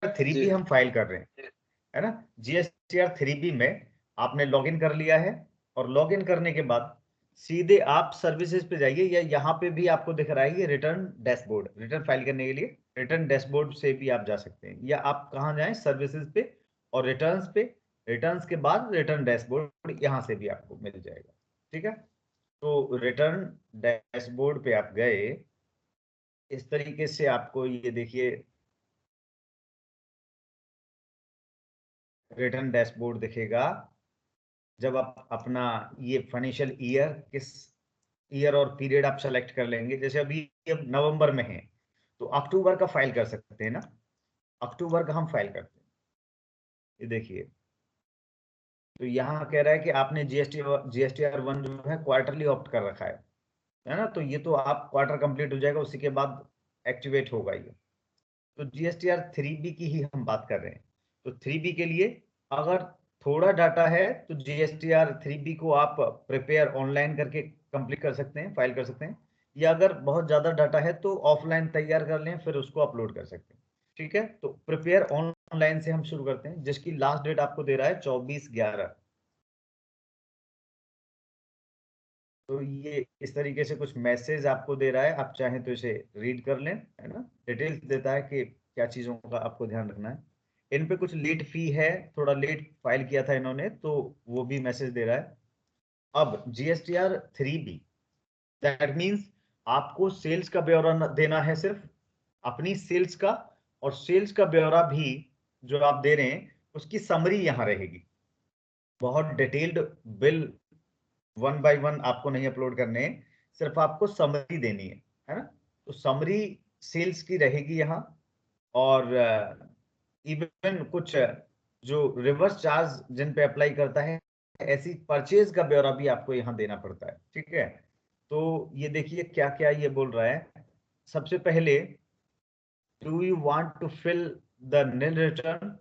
3B हम file कर रहे हैं, है ना। GSTR 3B में आपने लॉगिन कर लिया है, और लॉगिन करने के बाद सीधे आप सर्विसेज पे जाइए, या यहाँ पे भी आपको दिख रहा है ये रिटर्न डैशबोर्ड। रिटर्न फाइल करने के लिए रिटर्न डैशबोर्ड से भी आप जा सकते हैं, या आप कहाँ जाएं, सर्विसेज पे और रिटर्न्स पे। रिटर्न्स के बाद रिटर्न डैशबोर्ड, यहाँ से भी आपको मिल जाएगा। ठीक है, तो रिटर्न डैशबोर्ड पे आप गए, इस तरीके से आपको ये देखिए रिटर्न डैशबोर्ड दिखेगा। जब आप अपना ये फाइनेंशियल ईयर, किस ईयर और पीरियड आप सेलेक्ट कर लेंगे, जैसे अभी अब नवंबर में है तो अक्टूबर का फाइल कर सकते हैं ना, अक्टूबर का हम फाइल करते हैं। ये देखिए, तो यहाँ कह रहा है कि आपने GSTR 1 जो है क्वार्टरली ऑप्ट कर रखा है ना। तो ये तो आप क्वार्टर कंप्लीट हो जाएगा, उसी के बाद एक्टिवेट होगा ये। तो GSTR 3B की ही हम बात कर रहे हैं। तो 3B के लिए अगर थोड़ा डाटा है तो GSTR 3B को आप प्रिपेयर ऑनलाइन करके कंप्लीट कर सकते हैं, फाइल कर सकते हैं, या अगर बहुत ज्यादा डाटा है तो ऑफलाइन तैयार कर लें, फिर उसको अपलोड कर सकते हैं। ठीक है, तो प्रिपेयर ऑनलाइन से हम शुरू करते हैं, जिसकी लास्ट डेट आपको दे रहा है 24/11। तो ये इस तरीके से कुछ मैसेज आपको दे रहा है, आप चाहें तो इसे रीड कर लें, है ना। डिटेल्स देता है कि क्या चीज़ों का आपको ध्यान रखना है। इन पे कुछ लेट फी है, थोड़ा लेट फाइल किया था इन्होंने, तो वो भी मैसेज दे रहा है। अब GSTR 3B, दैट मीन्स आपको सेल्स का ब्यौरा देना है, सिर्फ अपनी सेल्स का, और सेल्स का ब्यौरा भी जो आप दे रहे हैं उसकी समरी यहाँ रहेगी। बहुत डिटेल्ड बिल 1 by 1 आपको नहीं अपलोड करने हैं, सिर्फ आपको समरी देनी है ना। तो समरी सेल्स की रहेगी यहाँ, और इवन कुछ जो रिवर्स चार्ज जिन पे अप्लाई करता है, ऐसी परचेज का ब्यौरा भी आपको यहाँ देना पड़ता है। ठीक है, तो ये देखिए क्या क्या ये बोल रहा है। सबसे पहले, do you want to fill the nil return,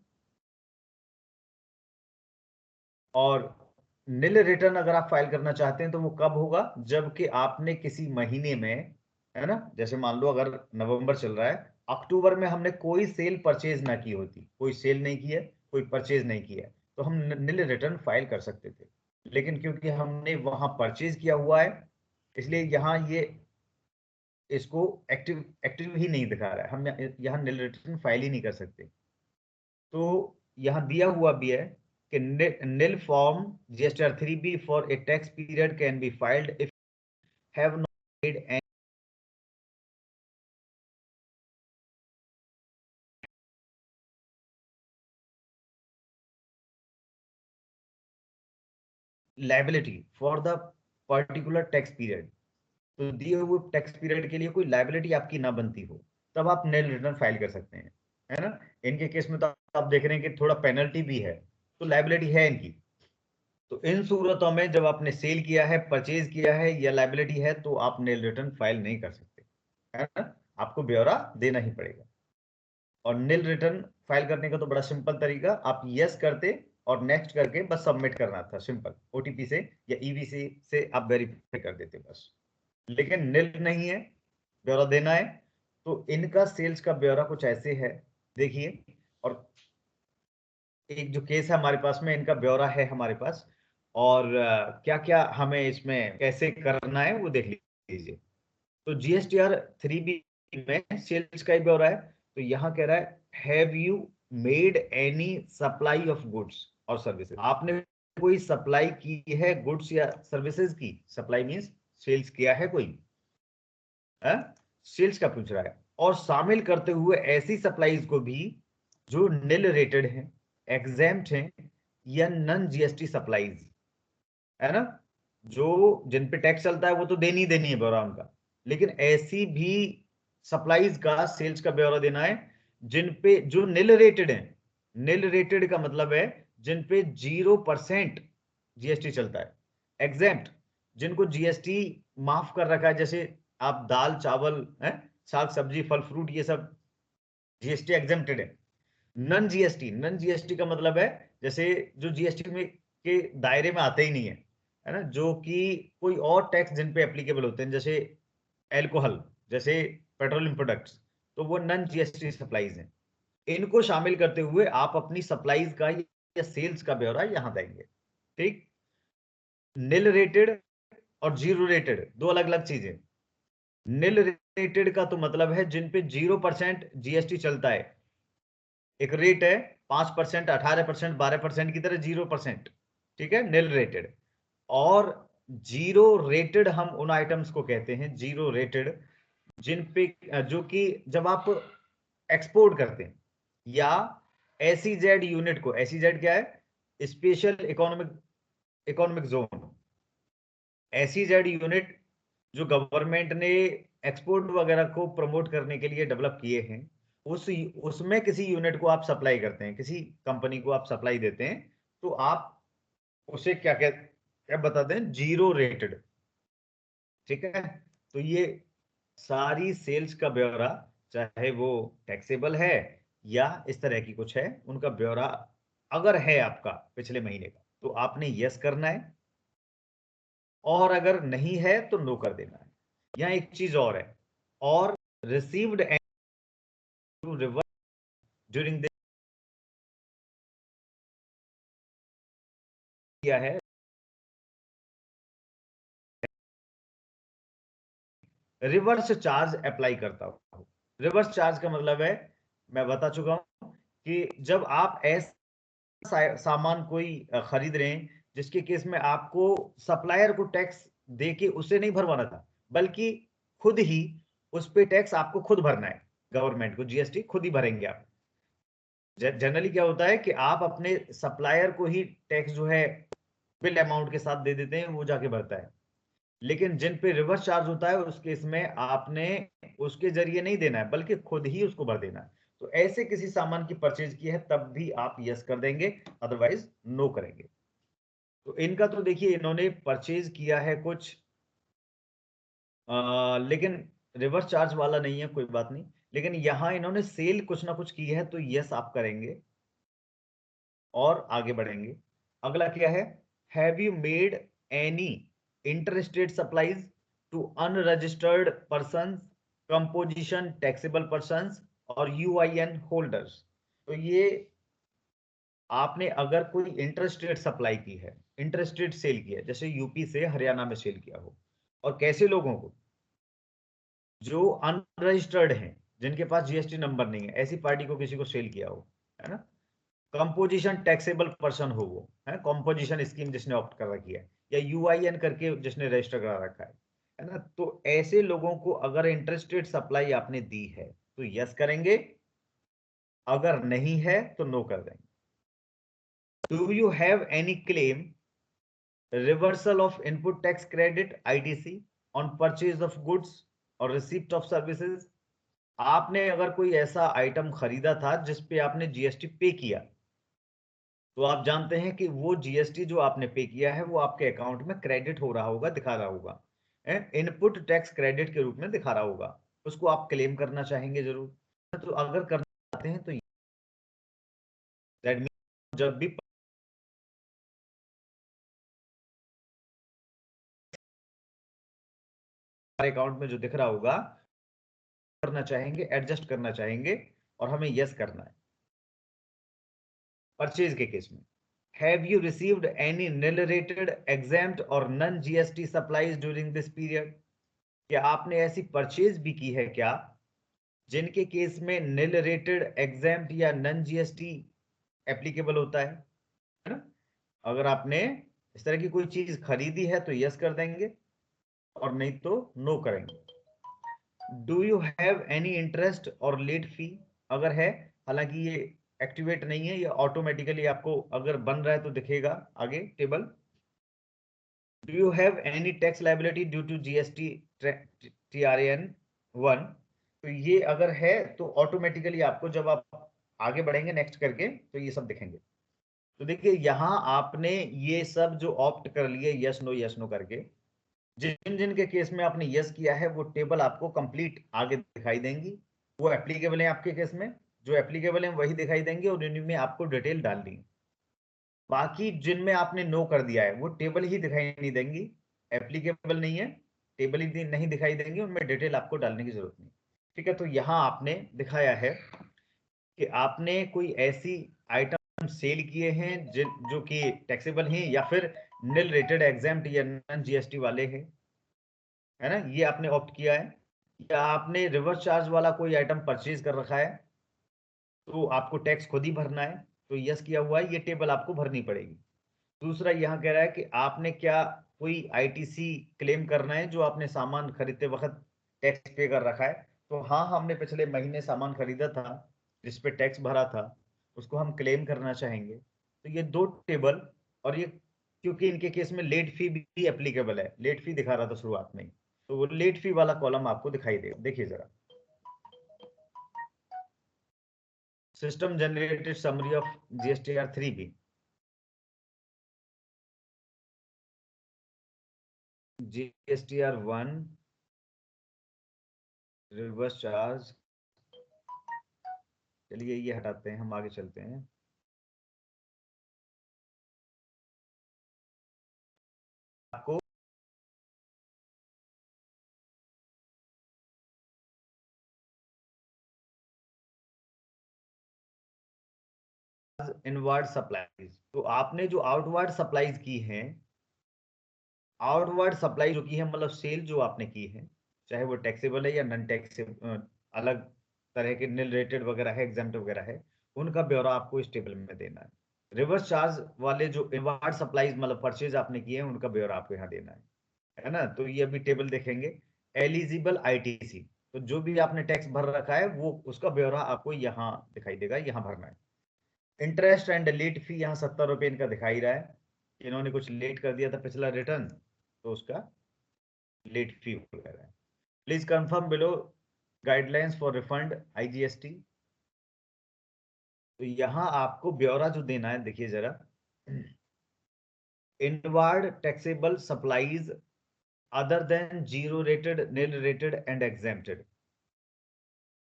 और नील रिटर्न अगर आप फाइल करना चाहते हैं तो वो कब होगा, जबकि आपने किसी महीने में, है ना, जैसे मान लो अगर नवंबर चल रहा है, अक्टूबर में हमने कोई सेल परचेज ना की होती, कोई सेल नहीं की है, कोई परचेज नहीं किया है, तो हम नील रिटर्न फाइल कर सकते थे। लेकिन क्योंकि हमने वहां परचेज किया हुआ है, इसलिए यहाँ ये इसको एक्टिव एक्टिव ही नहीं दिखा रहा है, हम यहाँ नील रिटर्न फाइल ही नहीं कर सकते। तो यहाँ दिया हुआ भी है कि nil form GSTR 3B for a tax period can be filed if have not paid any liability for the particular tax period। तो दिए हुए टैक्स पीरियड के लिए कोई लाइबिलिटी आपकी ना बनती हो, तब आप नेल रिटर्न फाइल कर सकते हैं, है ना। इनके केस में तो आप देख रहे हैं कि थोड़ा पेनल्टी भी है, तो लाइबिलिटी है इनकी। तो इन सूरतों में जब आपने सेल किया है, परचेज किया है, या लाइबिलिटी है, तो आप नेल रिटर्न फाइल नहीं कर सकते, है ना। आपको ब्यौरा देना ही पड़ेगा। और नील रिटर्न फाइल करने का तो बड़ा सिंपल तरीका, आप यस करते और नेक्स्ट करके बस सबमिट करना था, सिंपल OTP से या EVC से आप वेरीफाई कर देते बस। लेकिन नील नहीं है, ब्यौरा देना है। तो इनका सेल्स का ब्यौरा कुछ ऐसे है, देखिए। और एक जो केस है हमारे पास में, इनका ब्यौरा है हमारे पास, और क्या क्या हमें इसमें कैसे करना है वो देख लीजिए। तो GSTR 3B में सेल्स का ही ब्यौरा है। तो यहाँ कह रहा है, have you made any supply of goods और सर्विसेज, आपने कोई सप्लाई की है गुड्स या सर्विसेज की। सप्लाई मीन्स सेल्स किया है कोई, है, सेल्स का पूछ रहा है। और शामिल करते हुए ऐसी सप्लाईज को भी जो निल रेटेड हैं, एग्जेम्प्ट हैं, या नॉन GST सप्लाईज, है ना। जो जिन पे टैक्स चलता है वो तो देनी देनी है ब्यौरा उनका, लेकिन ऐसी भी सप्लाईज का सेल्स का ब्यौरा देना है जिन पे जो निल रेटेड है। निल रेटेड का मतलब है जिन पे 0% GST चलता है। एग्जेम्प्ट, जिनको GST माफ कर रखा है, जैसे आप दाल चावल है, साग सब्जी फल फ्रूट, ये सब GST एग्जेम्प्टेड है। नॉन GST का मतलब है जैसे जो GST में के दायरे में आते ही नहीं है ना, जो कि कोई और टैक्स जिन पे एप्लीकेबल होते हैं, जैसे एल्कोहल, जैसे पेट्रोलियम प्रोडक्ट्स, तो वो नॉन GST सप्लाईज हैं। इनको शामिल करते हुए आप अपनी सप्लाईज का या सेल्स का ब्यौरा यहां देंगे। ठीक, निल रेटेड और जीरो रेटेड दो अलग अलग चीजें। निल रेटेड का तो मतलब है जिन पे 0% जीएसटी चलता है। एक रेट है 5%, 18%, 12% की तरह 0%। ठीक है, निल रेटेड। और जीरो रेटेड हम उन आइटम्स को कहते हैं, जीरो रेटेड, जिन पे जो कि जब आप एक्सपोर्ट करते हैं या एसईजेड यूनिट को, एसईजेड क्या है, special economic economic zone, SEZ unit जो गवर्नमेंट ने एक्सपोर्ट वगैरह को प्रमोट करने के लिए डेवलप किए हैं, उस उसमें किसी यूनिट को आप सप्लाई करते हैं, किसी कंपनी को आप सप्लाई देते हैं, तो आप उसे क्या क्या बताते हैं, जीरो रेटेड। ठीक है, तो ये सारी सेल्स का ब्यौरा, चाहे वो टैक्सेबल है या इस तरह की कुछ है, उनका ब्यौरा अगर है आपका पिछले महीने का, तो आपने यस करना है, और अगर नहीं है तो नो कर देना है। यहाँ एक चीज और है, और रिसीव्ड टू रिवर्स ड्यूरिंग किया है, रिवर्स चार्ज अप्लाई करता हूं। रिवर्स चार्ज का मतलब है, मैं बता चुका हूं कि जब आप ऐसा सामान कोई खरीद रहे हैं जिसके केस में आपको सप्लायर को टैक्स दे के उसे नहीं भरवाना था, बल्कि खुद ही उस पे टैक्स आपको खुद भरना है, गवर्नमेंट को जीएसटी खुद ही भरेंगे आप। जनरली क्या होता है कि आप अपने सप्लायर को ही टैक्स जो है बिल अमाउंट के साथ दे देते हैं, वो जाके भरता है। लेकिन जिन पे रिवर्स चार्ज होता है उस केस में आपने उसके जरिए नहीं देना है, बल्कि खुद ही उसको भर देना है। तो ऐसे किसी सामान की परचेज की है तब भी आप यस कर देंगे, अदरवाइज नो करेंगे। तो इनका तो देखिए, इन्होंने परचेज किया है कुछ, लेकिन रिवर्स चार्ज वाला नहीं है, कोई बात नहीं। लेकिन यहां इन्होंने सेल कुछ ना कुछ की है, तो यस आप करेंगे और आगे बढ़ेंगे। अगला क्या है, have you made any interstate supplies to unregistered person, composition taxable person और यूआईएन होल्डर्स। तो ये आपने अगर कोई इंटरस्टेट सप्लाई की है, इंटरस्टेट सेल किया है, जैसे यूपी से हरियाणा में सेल किया हो, और कैसे लोगों को, जो अनरजिस्टर्ड हैं, जिनके पास जीएसटी नंबर नहीं है, ऐसी पार्टी को किसी को सेल किया हो, है ना, कंपोजिशन टैक्सेबल पर्सन हो वो, है कंपोजिशन स्कीम जिसने ऑप्ट कर रखी है, या यूआईएन करके जिसने रजिस्टर करा रखा है ना, तो ऐसे लोगों को अगर इंटरेस्टेड सप्लाई आपने दी है तो यस करेंगे, अगर नहीं है तो नो कर देंगे। Do you have any claim reversal of input tax credit ITC on purchase of goods और रिसीप्ट ऑफ सर्विसेज। आपने अगर कोई ऐसा आइटम खरीदा था जिस पे आपने जीएसटी पे किया, तो आप जानते हैं कि वो जीएसटी जो आपने पे किया है वो आपके अकाउंट में क्रेडिट हो रहा होगा, दिखा रहा होगा, इनपुट टैक्स क्रेडिट के रूप में दिखा रहा होगा, उसको आप क्लेम करना चाहेंगे जरूर। तो अगर करना चाहते हैं तो दैट मीन जब भी अकाउंट में जो दिख रहा होगा, करना चाहेंगे, एडजस्ट करना चाहेंगे, और हमें यस करना है। परचेज के केस में, have you received any nil rated exempt और non GST supplies during this period. क्या आपने ऐसी परचेज भी की है क्या जिनके केस में निल रेटेड एग्जाम्प्ट या नॉन जीएसटी एप्लीकेबल होता है ना। अगर आपने इस तरह की कोई चीज खरीदी है तो यस कर देंगे, और नहीं तो नो करेंगे। Do you have any interest और लेट फी, अगर है, हालांकि ये एक्टिवेट नहीं है, ये ऑटोमेटिकली आपको अगर बन रहा है तो दिखेगा आगे table. Do you have any tax liability due to GST TRN 1, तो ये अगर है तो ऑटोमेटिकली आपको जब आप आगे बढ़ेंगे नेक्स्ट करके तो ये सब दिखेंगे। तो देखिए यहां आपने ये सब जो ऑप्ट कर लिए यस नो करके, जिन जिन के केस में आपने यस किया है वो टेबल आपको कंप्लीट आगे दिखाई देंगी, वो एप्लीकेबल है आपके केस में, जो एप्लीकेबल है वही दिखाई देंगे, और इनमें आपको डिटेल डालनी है। बाकी जिनमें आपने नो कर दिया है वो टेबल ही दिखाई नहीं देंगी, एप्लीकेबल नहीं है, टेबल ही नहीं दिखाई देंगे, उनमें डिटेल आपको डालने की जरूरत नहीं। ठीक है, तो यहाँ आपने दिखाया है कि आपने कोई ऐसी आइटम सेल किए हैं जो कि टैक्सेबल हैं या फिर निल रेटेड एग्जाम्प्ट या नॉन जीएसटी वाले हैं, है ना, ये आपने ऑप्ट किया है। या आपने रिवर्स चार्ज वाला कोई आइटम परचेज कर रखा है तो आपको टैक्स खुद ही भरना है, तो यस किया हुआ है, ये टेबल आपको भरनी पड़ेगी। दूसरा यहाँ कह रहा है कि आपने क्या कोई आईटीसी क्लेम करना है जो आपने सामान खरीदते वक्त टैक्स पे कर रखा है, तो हाँ, हमने पिछले महीने सामान खरीदा था जिस पे टैक्स भरा था, उसको हम क्लेम करना चाहेंगे। तो ये दो टेबल, और ये क्योंकि इनके केस में लेट फी भी एप्लीकेबल है, लेट फी दिखा रहा था शुरुआत में, तो वो लेट फी वाला कॉलम आपको दिखाई देगा। देखिए जरा, system generated summary of GSTR 3B, GSTR 1 reverse charge, चलिए ये हटाते हैं, हम आगे चलते हैं। आपको इनवर्ड सप्लाईज, तो आपने जो आउटवर्ड सप्लाईज की हैं, आउटवर्ड सप्लाई जो की है मतलब सेल जो आपने की है, चाहे वो टैक्सेबल है या नॉन टैक्सेबल, अलग तरह के निल रेटेड वगैरह है, एग्जाम्प्ट वगैरह है, उनका ब्यौरा आपको इस टेबल में देना है। रिवर्स चार्ज वाले जो इनवर्ड सप्लाईज मतलब परचेज आपने किए हैं, उनका ब्यौरा आपको यहाँ देना है ना। तो ये अभी टेबल देखेंगे, एलिजिबल आईटीसी, तो जो भी आपने टैक्स भर रखा है वो उसका ब्यौरा आपको यहाँ दिखाई देगा, यहाँ भरना है। इंटरेस्ट एंड लेट फी यहाँ 70 रुपये इनका दिखाई रहा है, इन्होंने कुछ लेट कर दिया था पिछला रिटर्न, तो उसका लेट फी वगैरह है। Please confirm below guidelines for refund IGST, तो यहाँ आपको ब्यौरा जो देना है, देखिए जरा, inward taxable supplies other than zero rated, nil rated and exempted.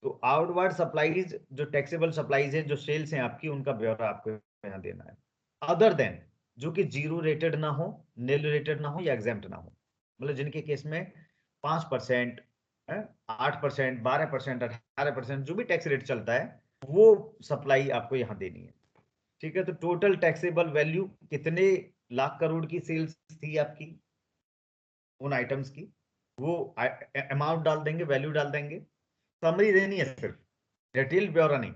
तो आउटवर्ड सप्लाईज जो टैक्सेबल सप्लाईज है, जो सेल्स हैं आपकी, उनका ब्यौरा आपको यहाँ देना है। अदर देन, जो कि जीरो रेटेड ना हो, निल रेटेड ना हो या एग्जेम्प्ट ना हो, मतलब जिनके केस में 5%, 8%, 12%, 18% जो भी टैक्स रेट चलता है, वो सप्लाई आपको यहाँ देनी है। ठीक है, तो टोटल टैक्सेबल वैल्यू कितने लाख करोड़ की सेल्स थी आपकी उन आइटम्स की, वो अमाउंट डाल देंगे, वैल्यू डाल देंगे, समरी देनी है सिर्फ, डिटेल ब्यौरा नहीं।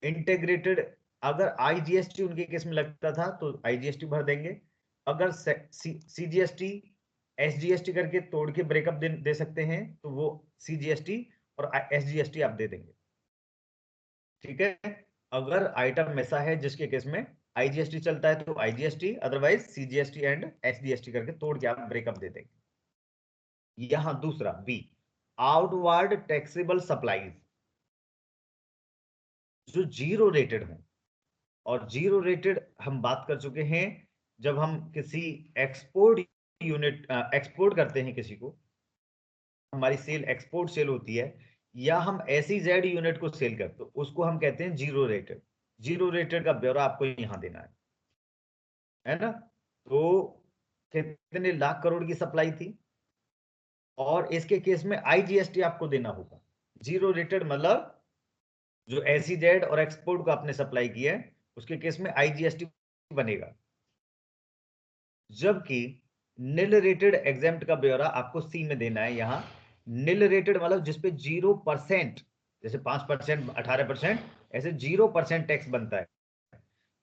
इंटीग्रेटेड, अगर आईजीएसटी उनके केस में लगता था तो आईजीएसटी भर देंगे, अगर सीजीएसटी एसजीएसटी करके तोड़ के ब्रेकअप दे सकते हैं तो वो सीजीएसटी और एसजीएसटी आप दे देंगे। ठीक है, अगर आइटम ऐसा है जिसके केस में आईजीएसटी चलता है तो IGST, otherwise CGST and SGST करके तोड़ के आप ब्रेकअप दे देंगे। यहां दूसरा बी, आउटवर्ड टैक्सेबल सप्लाईज जो जीरो रेटेड हो, और जीरो रेटेड हम बात कर चुके हैं जब हम किसी एक्सपोर्ट यूनिट एक्सपोर्ट करते हैं किसी को, हमारी सेल एक्सपोर्ट सेल होती है, या हम SEZ यूनिट को सेल करते हैं, उसको हम कहते हैं जीरो रेटेड। जीरो रेटेड का ब्यौरा आपको यहां देना है ना। तो कितने लाख करोड़ की सप्लाई थी, और इसके केस में आईजीएसटी आपको देना होगा। जीरो रेटेड मतलब जो SEZ और एक्सपोर्ट को आपने सप्लाई किया है, उसके केस में आईजीएसटी बनेगा। जबकि निल रेटेड एग्जाम्प्ट का ब्यौरा आपको सी में देना है। यहां निल रेटेड मतलब जिसपे 0%, जैसे 5%, 18%, ऐसे 0% टैक्स बनता है,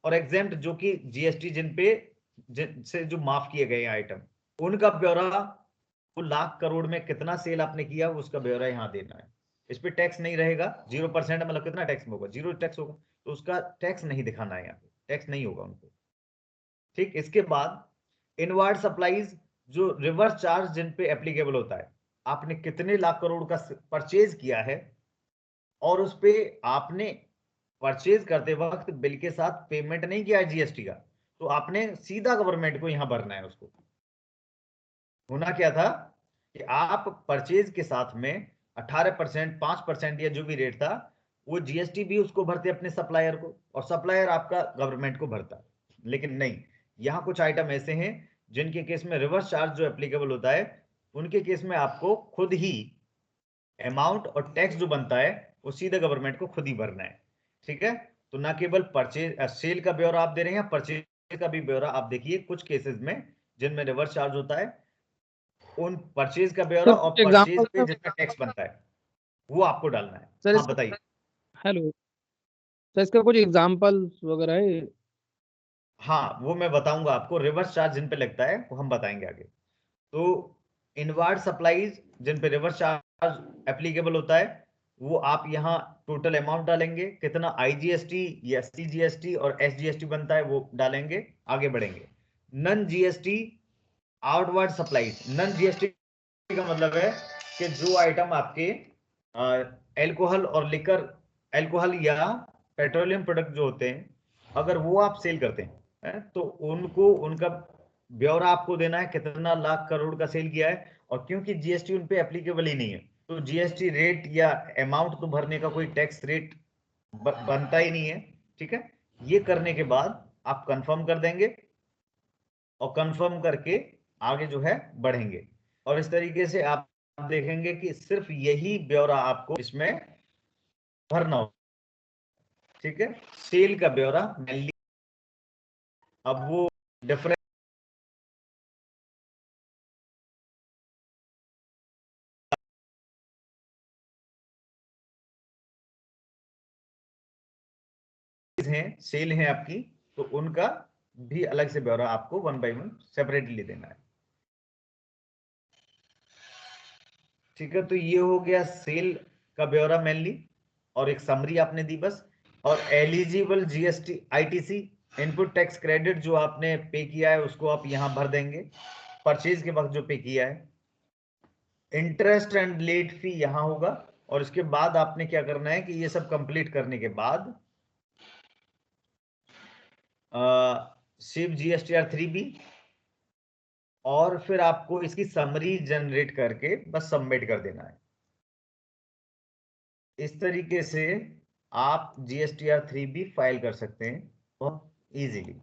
और एग्जाम्प्ट जो कि जीएसटी जिनसे जो माफ किए गए आइटम, उनका ब्यौरा, वो लाख करोड़ में कितना सेल आपने किया उसका ब्यौरा यहां देना है। इस पे टैक्स नहीं रहेगा, 0% मतलब कितना टैक्स होगा, जीरो टैक्स होगा, तो उसका टैक्स नहीं दिखाना है, यहाँ पे टैक्स नहीं होगा उनको। ठीक, इसके बाद इनवर्ड सप्लाईज जो रिवर्स चार्ज जिन पे एप्लीकेबल होता है, आपने कितने लाख करोड़ का परचेज किया है, और उस पे आपने परचेज करते वक्त बिल के साथ पेमेंट नहीं किया जीएसटी का, तो आपने सीधा गवर्नमेंट को यहां भरना है उसको। होना क्या था कि आप परचेज के साथ में 18%, 5% या जो भी रेट था, वो जीएसटी भी उसको भरते अपने सप्लायर को, और सप्लायर आपका गवर्नमेंट को भरता। लेकिन नहीं, यहां कुछ आइटम ऐसे हैं जिनके केस में रिवर्स चार्ज जो एप्लीकेबल होता है, उनके केस में आपको खुद ही अमाउंट और टैक्स जो बनता है वो सीधे गवर्नमेंट को खुद ही भरना है। ठीक है। तो ना केवल परचेज सेल का ब्यौरा आप दे रहे हैं, परचेज का भी ब्यौरा आप देखिए कुछ केसेस में जिनमें रिवर्स चार्ज होता है, उन परचेज का ब्यौरा सर और कुछ परचेज एग्जांपल पे जितना टैक्स बनता है वो आपको डालना है। सर हाँ इसका, बताइए। हेलो सर, इसका कुछ एग्जांपल्स वगैरह है? हाँ वो मैं बताऊंगा आपको, रिवर्स चार्ज जिन पे लगता है वो हम बताएंगे आगे। तो इनवार्ड सप्लाईज जिन पे रिवर्स चार्ज एप्लीकेबल होता है वो आप यहाँ टोटल अमाउंट डालेंगे, कितना आईजीएसटी या सीजीएसटी और एसजीएसटी बनता है वो डालेंगे, आगे बढ़ेंगे। Non GST outward supplies, non GST का मतलब है कि जो आइटम आपके एल्कोहल और लिकर, एल्कोहल या पेट्रोलियम प्रोडक्ट जो होते हैं, अगर वो आप सेल करते हैं तो उनको उनका ब्यौरा आपको देना है, कितना लाख करोड़ का सेल किया है। और क्योंकि जीएसटी उन पे एप्लीकेबल ही नहीं है, तो जीएसटी रेट या अमाउंट तो भरने का कोई टैक्स रेट बनता ही नहीं है। ठीक है, ये करने के बाद आप कंफर्म कर देंगे और कंफर्म करके आगे जो है बढ़ेंगे। और इस तरीके से आप देखेंगे कि सिर्फ यही ब्यौरा आपको इसमें भरना हो। ठीक है, सेल का ब्यौरा मेनली। अब वो डिफरेंस हैं, सेल हैं आपकी, तो उनका भी अलग से ब्यौरा आपको 1 बाय 1 सेपरेटली देना है। ठीक है, तो ये हो गया सेल का ब्यौरा मेनली, और एक समरी आपने दी बस। और eligible GST ITC input tax credit जो आपने पे किया है उसको आप यहां भर देंगे, परचेज के वक्त जो पे किया है। इंटरेस्ट एंड लेट फी यहां होगा। और इसके बाद आपने क्या करना है कि ये सब कंप्लीट करने के बाद सेव जीएसटीआर 3B, और फिर आपको इसकी समरी जनरेट करके बस सबमिट कर देना है। इस तरीके से आप जीएसटीआर 3B फाइल कर सकते हैं बहुत इजीली।